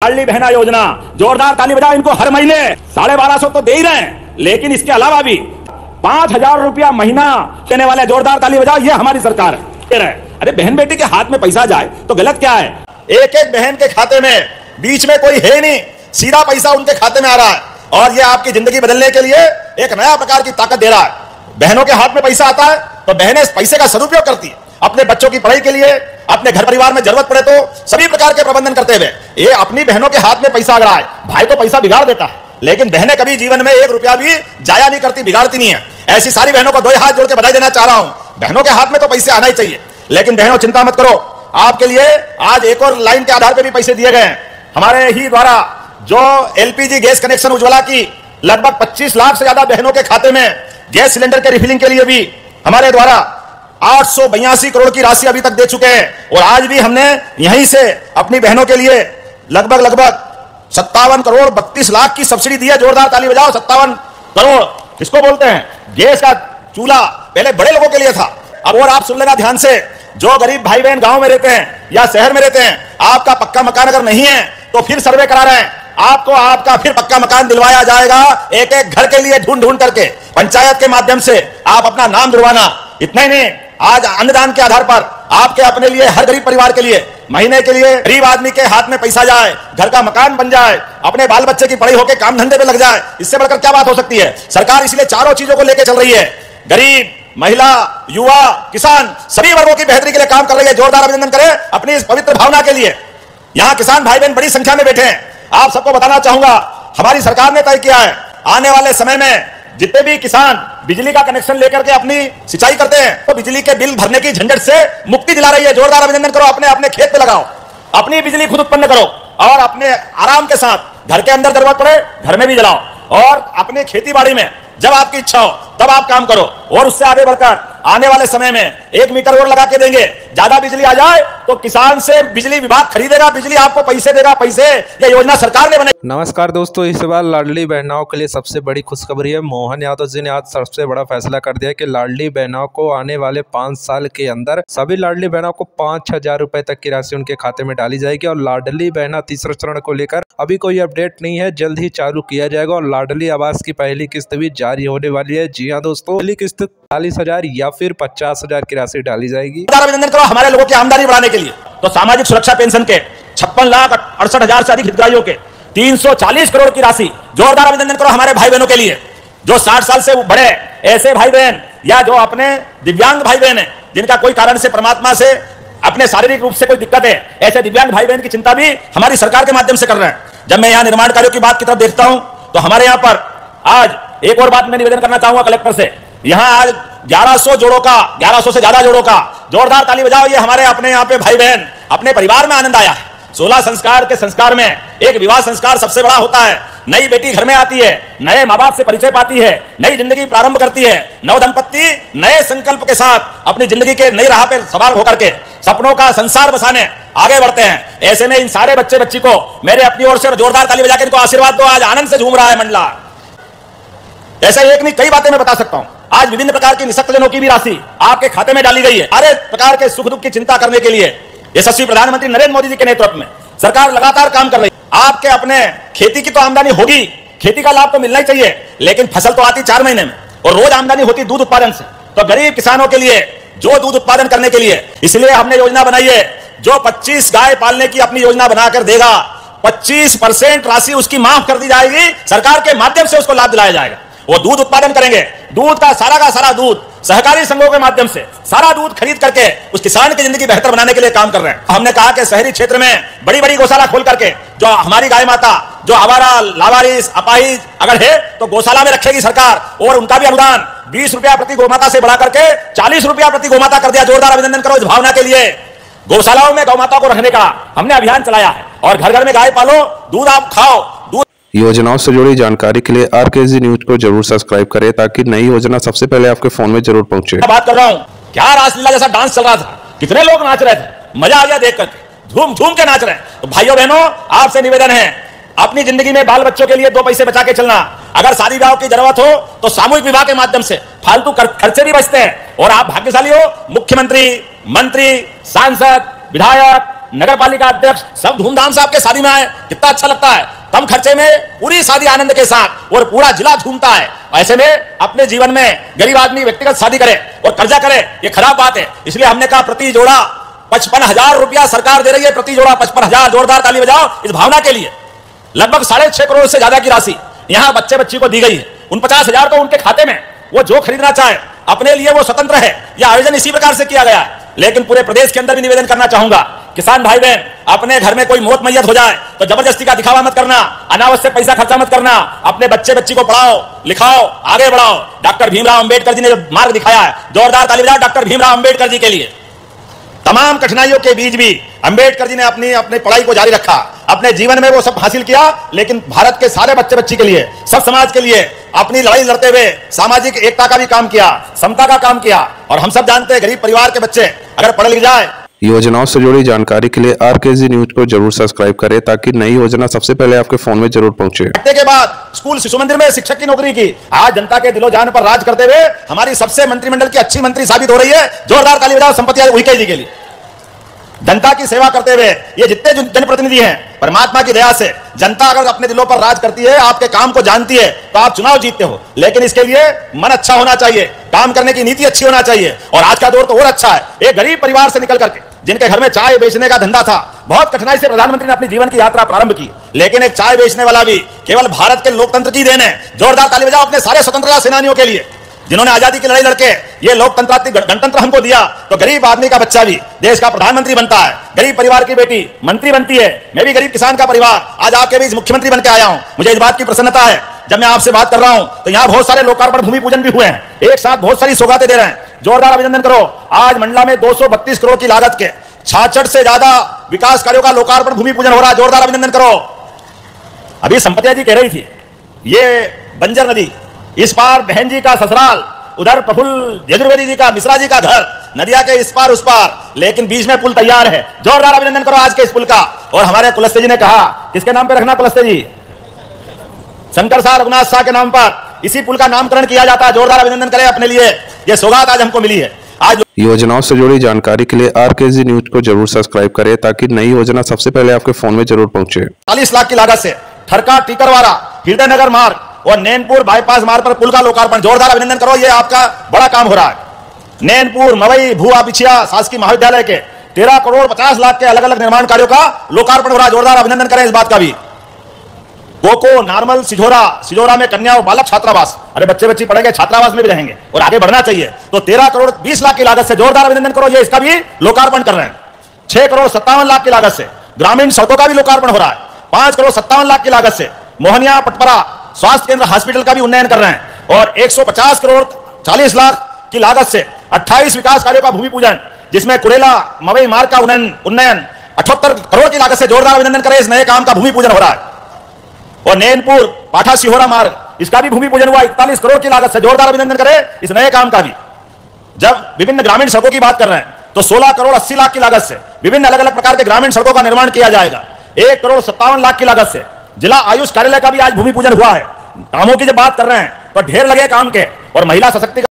लाडली बहना योजना, जोरदार ताली बजाओ इनको। हर महीने 1250 तो दे ही रहे हैं, लेकिन इसके अलावा भी 5000 रुपया महीना देने वाले, जोरदार ताली बजाओ, ये हमारी सरकार है। अरे बहन बेटी के हाथ में पैसा जाए तो गलत क्या है? एक एक बहन के खाते में बीच में कोई है नहीं, सीधा पैसा उनके खाते में आ रहा है और ये आपकी जिंदगी बदलने के लिए एक नया प्रकार की ताकत दे रहा है। बहनों के हाथ में पैसा आता है तो बहनें इस पैसे का सदुपयोग करती है अपने बच्चों की पढ़ाई के लिए, अपने घर परिवार में जरूरत पड़े तो सभी प्रकार के प्रबंधन करते हुए। ये अपनी बहनों के हाथ में पैसा आ रहा है, भाई तो पैसा बिगाड़ देता है, लेकिन बहनें कभी जीवन में 1 रुपया भी जाया नहीं करती, बिगाड़ती नहीं है। ऐसी सारी बहनों को 2 हाथ जोड़ के बधाई देना चाह रहा हूं। बहनों के हाथ में तो पैसे आना ही चाहिए, लेकिन बहनों चिंता मत करो, आपके लिए आज एक और लाइन के आधार पर भी पैसे दिए गए हैं हमारे ही द्वारा। जो एलपीजी गैस कनेक्शन उज्ज्वला की लगभग 25 लाख से ज्यादा बहनों के खाते में गैस सिलेंडर के रिफिलिंग के लिए भी हमारे द्वारा 882 करोड़ की राशि अभी तक दे चुके हैं। और आज भी हमने यहीं से अपनी बहनों के लिए लगभग 57 करोड़ 32 लाख की सब्सिडी दी है। जोरदार ताली बजाओ। 57 करोड़ किसको बोलते हैं? गैस का चूल्हा पहले बड़े लोगों के लिए था, अब और आप सुन लेना ध्यान से, जो गरीब भाई बहन गांव में रहते हैं या शहर में रहते हैं, आपका पक्का मकान अगर नहीं है तो फिर सर्वे करा रहे हैं, आपको आपका फिर पक्का मकान दिलवाया जाएगा। एक एक घर के लिए ढूंढ ढूंढ करके पंचायत के माध्यम से आप अपना नाम जुड़वाना। इतना ही नहीं, आज अन्नदान के आधार पर आपके अपने लिए, हर गरीब परिवार के लिए महीने के लिए गरीब आदमी के हाथ में पैसा जाए, घर का मकान बन जाए, अपने बाल बच्चे की पढ़ाई होकर काम धंधे पे लग जाए। इससे बढ़कर क्या बात हो सकती है? सरकार इसलिए चारों चीजों को लेकर चल रही है। गरीब, महिला, युवा, किसान, सभी वर्गों की बेहतरी के लिए काम कर रही है। जोरदार अभिनंदन करें अपनी इस पवित्र भावना के लिए। यहां किसान भाई बहन बड़ी संख्या में बैठे हैं। आप सबको बताना चाहूंगा, हमारी सरकार ने तय किया है आने वाले समय में जितने भी किसान बिजली का कनेक्शन लेकर के अपनी सिंचाई करते हैं तो बिजली के बिल भरने की झंझट से मुक्ति दिला रही है। जोरदार अभिनंदन करो। अपने अपने खेत पे लगाओ, अपनी बिजली खुद उत्पन्न करो और अपने आराम के साथ घर के अंदर जरूरत पड़े घर में भी जलाओ और अपनी खेती बाड़ी में जब आपकी इच्छा हो तब आप काम करो। और उससे आगे बढ़कर आने वाले समय में 1 मीटर और लगा के देंगे। ज्यादा बिजली आ जाए तो किसान से बिजली विभाग खरीदेगा, बिजली आपको पैसे देगा। पैसे ये योजना सरकार ने बनाई। नमस्कार दोस्तों, इस बार लाडली बहनाओं के लिए सबसे बड़ी खुशखबरी है। मोहन यादव जी ने आज सबसे बड़ा फैसला कर दिया कि लाडली बहनाओं को आने वाले 5 साल के अंदर सभी लाडली बहनों को 5000 रुपए तक की राशि उनके खाते में डाली जाएगी। और लाडली बहना तीसरे चरण को लेकर अभी कोई अपडेट नहीं है, जल्द ही चालू किया जाएगा और लाडली आवास की पहली किस्त भी जारी होने वाली है। जी हाँ दोस्तों, पहली किस्त 40,000 या फिर 50,000 की राशि डाली जाएगी। अभिनंदन करो हमारे लोगों की आमदनी बढ़ाने के लिए। तो सामाजिक सुरक्षा पेंशन के 56,68,000 से अधिक हितग्राहियों के 340 करोड़ की राशि। जोरदार अभिनंदन करो हमारे भाई बहनों के लिए जो 60 साल से बड़े ऐसे भाई बहन या जो अपने दिव्यांग भाई बहन है जिनका कोई कारण से परमात्मा से अपने शारीरिक रूप से कोई दिक्कत है, ऐसे दिव्यांग भाई बहन की चिंता भी हमारी सरकार के माध्यम से कर रहे हैं। जब मैं यहाँ निर्माण कार्यों की बात की तरफ देखता हूं तो हमारे यहाँ पर आज एक और बात मैं निवेदन करना चाहूंगा कलेक्टर से। यहाँ आज 1100 जोड़ों का, 1100 से ज्यादा जोड़ों का जोरदार ताली बजाओ। ये हमारे अपने यहाँ पे भाई बहन अपने परिवार में आनंद आया है। 16 संस्कार के संस्कार में एक विवाह संस्कार सबसे बड़ा होता है। नई बेटी घर में आती है, नए माँ बाप से परिचय पाती है, नई जिंदगी प्रारंभ करती है। नव दंपत्ति नए संकल्प के साथ अपनी जिंदगी के नई राह पे सवार होकर के सपनों का संसार बसाने आगे बढ़ते हैं। ऐसे में इन सारे बच्चे बच्ची को मेरे अपनी ओर से जोरदार ताली बजा के इनको आशीर्वाद दो। आज आनंद से झूम रहा है मंडला। ऐसा एक नहीं कई बातें मैं बता सकता हूं। आज विभिन्न प्रकार की निःशक्त जनों की भी राशि आपके खाते में डाली गई है। हर प्रकार के सुख दुख की चिंता करने के लिए यशस्वी प्रधानमंत्री नरेंद्र मोदी जी के नेतृत्व में सरकार लगातार काम कर रही है। आपके अपने खेती की तो आमदनी होगी, खेती का लाभ तो मिलना ही चाहिए, लेकिन फसल तो आती 4 महीने में और रोज आमदनी होती दूध उत्पादन से। तो गरीब किसानों के लिए जो दूध उत्पादन करने के लिए इसलिए हमने योजना बनाई है। जो 25 गाय पालने की अपनी योजना बनाकर देगा 25% राशि उसकी माफ कर दी जाएगी। सरकार के माध्यम से उसको लाभ दिलाया जाएगा। वो दूध उत्पादन करेंगे, दूध का सारा दूध सहकारी संघों के माध्यम से सारा दूध खरीद करके उस किसान की जिंदगी बेहतर बनाने के लिए काम कर रहे हैं। हमने कहा कि शहरी क्षेत्र में बड़ी बड़ी गौशाला खोल करके जो हमारी गाय माता जो आवारा लावारिस अपाहिज अगर है तो गौशाला में रखेगी सरकार और उनका भी अनुदान 20 रुपया प्रति गौमाता से बढ़ा करके 40 रुपया प्रति गौमाता कर दिया। जोरदार अभिनंदन करो इस भावना के लिए। गौशालाओं में गौमाता को रखने का हमने अभियान चलाया है और घर घर में गाय पालो, दूध आप खाओ। योजनाओं से जुड़ी जानकारी के लिए आरकेजी न्यूज को जरूर सब्सक्राइब करें ताकि नई योजना सबसे पहले आपके फोन में जरूर पहुंचे। बात कर रहा हूं, क्या रासलीला जैसा डांस चल रहा था, कितने लोग नाच रहे थे, मजा आ गया देख करके, झूम झूम के नाच रहे हैं। तो भाइयों बहनों आपसे निवेदन है, अपनी जिंदगी में बाल बच्चों के लिए 2 पैसे बचा के चलना। अगर शादी ब्याह की जरूरत हो तो सामूहिक विवाह के माध्यम से फालतू खर्चे भी बचते हैं और आप भाग्यशाली हो। मुख्यमंत्री, मंत्री, सांसद, विधायक, नगर पालिका अध्यक्ष सब धूमधाम से आपके शादी में आए, कितना अच्छा लगता है। कम खर्चे में पूरी शादी आनंद के साथ और पूरा जिला झूमता है। ऐसे में अपने जीवन में गरीब आदमी व्यक्तिगत शादी करे और कर्जा करे, ये खराब बात है। इसलिए हमने कहा प्रति जोड़ा 55,000 रुपया सरकार दे रही है, प्रति जोड़ा 55,000। जोरदार ताली बजाओ इस भावना के लिए। लगभग 6.5 करोड़ से ज्यादा की राशि यहां बच्चे बच्ची को दी गई है। उन 50,000 तो उनके खाते में, वो जो खरीदना चाहे अपने लिए वो स्वतंत्र है। यह आयोजन इसी प्रकार से किया गया है। लेकिन पूरे प्रदेश के अंदर भी निवेदन करना चाहूंगा, किसान भाई बहन, अपने घर में कोई मौत मैयत हो जाए तो जबरदस्ती का दिखावा मत करना, अनावश्यक पैसा खर्चा मत करना। अपने बच्चे बच्ची को पढ़ाओ, लिखाओ, आगे बढ़ाओ। डॉक्टर भीमराव अंबेडकर जी ने जो मार्ग दिखाया है, जोरदार ताली बजाओ डॉक्टर भीमराव अंबेडकर जी के लिए। तमाम कठिनाइयों के बीच भी अंबेडकर जी ने अपनी पढ़ाई को जारी रखा। अपने जीवन में वो सब हासिल किया, लेकिन भारत के सारे बच्चे बच्ची के लिए, सब समाज के लिए अपनी लड़ाई लड़ते हुए सामाजिक एकता का भी काम किया, समता का काम किया। और हम सब जानते हैं गरीब परिवार के बच्चे अगर पढ़ लिख जाए। योजनाओं से जुड़ी जानकारी के लिए RKG न्यूज को जरूर सब्सक्राइब करें ताकि नई योजना सबसे पहले आपके फोन में जरूर पहुंचे। के बाद स्कूल शिशु मंदिर में शिक्षक की नौकरी की, आज जनता के दिलो जान पर राज करते हुए हमारी सबसे मंत्रिमंडल की अच्छी मंत्री साबित हो रही है। जोरदार ताली बजाओ संपत्ति उइके जी के लिए। जनता की सेवा करते हुए ये जितने जनप्रतिनिधि हैं, परमात्मा की दया से जनता अगर अपने दिलों पर राज करती है, आपके काम को जानती है, तो आप चुनाव जीतते हो। लेकिन इसके लिए मन अच्छा होना चाहिए, काम करने की नीति अच्छी होना चाहिए। और आज का दौर तो और अच्छा है। एक गरीब परिवार से निकल करके, जिनके घर में चाय बेचने का धंधा था, बहुत कठिनाई से प्रधानमंत्री ने अपनी जीवन की यात्रा प्रारंभ की। लेकिन एक चाय बेचने वाला भी केवल भारत के लोकतंत्र की देन है। जोरदार ताली बजाओ अपने सारे स्वतंत्रता सेनानियों के लिए, जिन्होंने आजादी की लड़ाई लड़के ये लोकतंत्रात्मक गणतंत्र हमको दिया। तो गरीब आदमी का बच्चा भी देश का प्रधानमंत्री बनता है, गरीब परिवार की बेटी मंत्री बनती है। मैं भी गरीब किसान का परिवार, आज आपके बीच मुख्यमंत्री बनकर आया हूं। मुझे इस बात की प्रसन्नता है, जब मैं आपसे बात कर रहा हूं तो यहाँ बहुत सारे लोकार्पण भूमि पूजन भी हुए हैं, एक साथ बहुत सारी सौगातें दे रहे हैं। जोरदार अभिनंदन करो। आज मंडला में 232 करोड़ की लागत के 66 से ज्यादा विकास कार्यों का लोकार्पण भूमि पूजन हो रहा है। जोरदार अभिनंदन करो। अभी संपत्तिया जी कह रही थी, ये बंजर नदी, इस पार बहन जी का ससुराल, उधर प्रफुल्ल यजुर्वेदी जी का, मिश्रा जी का घर, नदिया के इस पार उस पार, लेकिन बीच में पुल तैयार है। जोरदार अभिनंदन करो आज के इस पुल का। और हमारे कुलस्ते जी ने कहा, किसके नाम पे रखना कुलस्ते जी? शंकर शाह रघुनाथ शाह के नाम पर इसी पुल का नामकरण किया जाता है। जोरदार अभिनंदन करें अपने लिए, यह सौगात आज हमको मिली है। आज योजनाओं से जुड़ी जानकारी के लिए RKG न्यूज को जरूर सब्सक्राइब करें ताकि नई योजना सबसे पहले आपके फोन में जरूर पहुंचे। 40 लाख की लागत से ठरका टीकरवाड़ा हृदय नगर मार्ग और नैनपुर बाईपास मार्ग पर पुल का लोकार्पण। जोरदार अभिनंदन करो, यह आपका बड़ा काम हो रहा है। नैनपुर मवई भुआ बिछिया शासकीय महाविद्यालय के 13 करोड़ 50 लाख के अलग अलग निर्माण कार्यों का लोकार्पण हो रहा है। जोरदार अभिनंदन करें इस बात का भी। कोको नार्मल सिजोरा में कन्या और बालक छात्रावास, अरे बच्चे बच्ची पढ़ेंगे, छात्रावास में भी रहेंगे और आगे बढ़ना चाहिए। तो 13 करोड़ 20 लाख की लागत से जोरदार अभिनंदन करो, ये इसका भी लोकार्पण कर रहे हैं। 6 करोड़ 57 लाख की लागत से ग्रामीण सड़कों का भी लोकार्पण हो रहा है। 5 करोड़ 57 लाख की लागत से मोहनिया पटपरा स्वास्थ्य केंद्र हॉस्पिटल का भी उन्नयन कर रहे हैं। और 150 करोड़ 40 लाख की लागत से 28 विकास कार्यों का भूमि पूजन, जिसमें कुरेला मवई मार्ग का उन्नयन 78 करोड़ की लागत से। जोरदार अभिनंदन करें, इस नए काम का भूमि पूजन हो रहा है। और नैनपुर पाठा सिहोरा मार्ग, इसका भी भूमि पूजन हुआ 41 करोड़ की लागत से। जोरदार अभिनंदन करें इस नए काम का भी। जब विभिन्न ग्रामीण सड़कों की बात कर रहे हैं तो 16 करोड़ 80 लाख की लागत से विभिन्न अलग अलग प्रकार के ग्रामीण सड़कों का निर्माण किया जाएगा। 1 करोड़ 57 लाख की लागत से जिला आयुष कार्यालय का भी आज भूमि पूजन हुआ है। कामों की जब बात कर रहे हैं तो ढेर लगे काम के। और महिला सशक्तिकरण